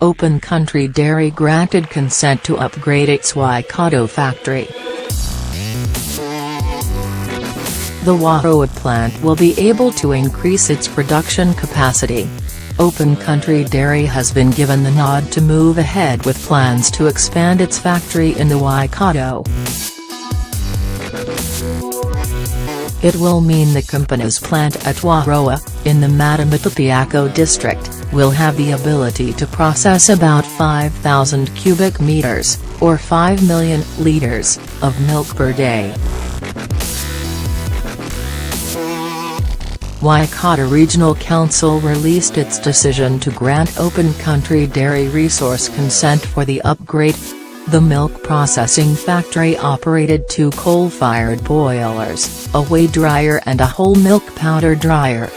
Open Country Dairy granted consent to upgrade its Waikato factory. The Waikato plant will be able to increase its production capacity. Open Country Dairy has been given the nod to move ahead with plans to expand its factory in the Waikato. It will mean the company's plant at Waikato, in the Matamatapiako district, will have the ability to process about 5,000 cubic meters, or 5 million liters, of milk per day. Waikato Regional Council released its decision to grant Open Country Dairy resource consent for the upgrade. The milk processing factory operated 2 coal-fired boilers, a whey dryer and a whole milk powder dryer.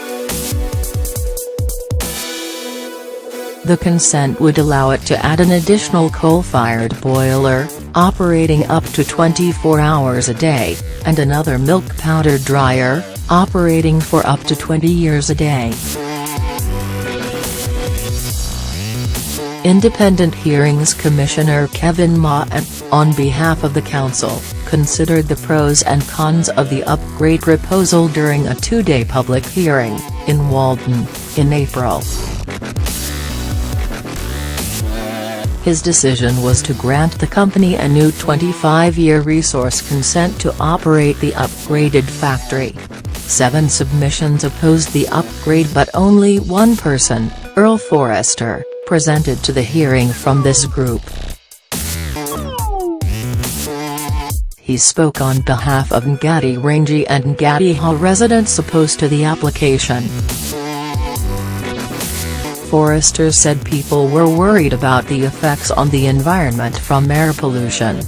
The consent would allow it to add an additional coal-fired boiler, operating up to 24 hours a day, and another milk powder dryer, operating for up to 20 years a day. Independent Hearings Commissioner Kevin Maughan, on behalf of the council, considered the pros and cons of the upgrade proposal during a 2-day public hearing, in Walton, in April. His decision was to grant the company a new 25-year resource consent to operate the upgraded factory. 7 submissions opposed the upgrade, but only one person, Earl Forrester, presented to the hearing from this group. He spoke on behalf of Ngati Rangi and Ngati Ha residents opposed to the application. Forrester said people were worried about the effects on the environment from air pollution.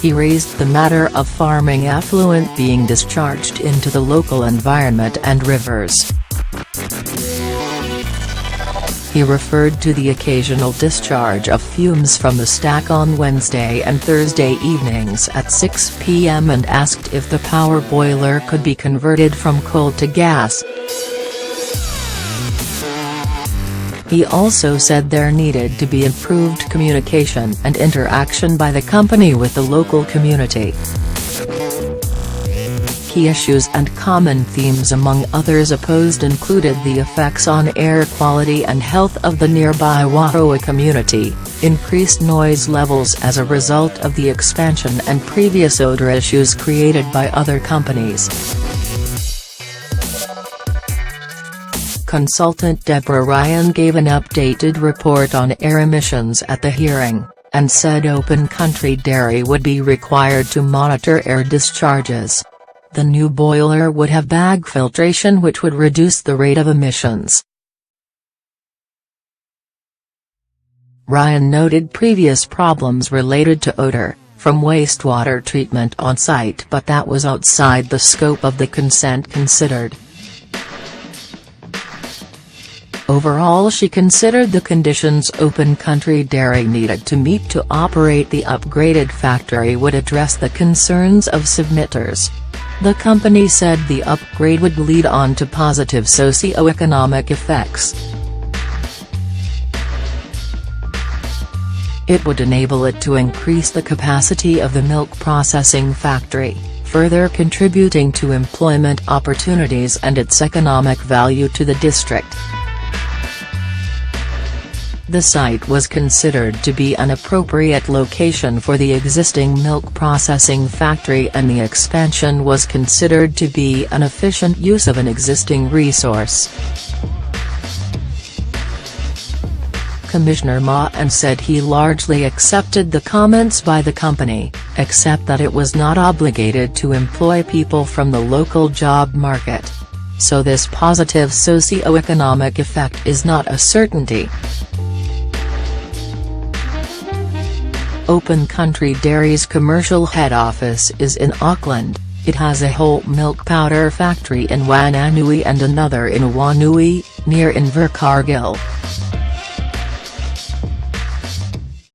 He raised the matter of farming effluent being discharged into the local environment and rivers. He referred to the occasional discharge of fumes from the stack on Wednesday and Thursday evenings at 6 p.m. and asked if the power boiler could be converted from coal to gas. He also said there needed to be improved communication and interaction by the company with the local community. Key issues and common themes among others opposed included the effects on air quality and health of the nearby Waikato community, increased noise levels as a result of the expansion and previous odor issues created by other companies. Consultant Deborah Ryan gave an updated report on air emissions at the hearing, and said Open Country Dairy would be required to monitor air discharges. The new boiler would have bag filtration, which would reduce the rate of emissions. Ryan noted previous problems related to odor, from wastewater treatment on site, but that was outside the scope of the consent considered. Overall, she considered the conditions Open Country Dairy needed to meet to operate the upgraded factory would address the concerns of submitters. The company said the upgrade would lead on to positive socio-economic effects. It would enable it to increase the capacity of the milk processing factory, further contributing to employment opportunities and its economic value to the district. The site was considered to be an appropriate location for the existing milk processing factory, and the expansion was considered to be an efficient use of an existing resource. Commissioner Maughan said he largely accepted the comments by the company, except that it was not obligated to employ people from the local job market. So this positive socio-economic effect is not a certainty. Open Country Dairy's commercial head office is in Auckland. It has a whole milk powder factory in Wananui and another in Wanui, near Invercargill.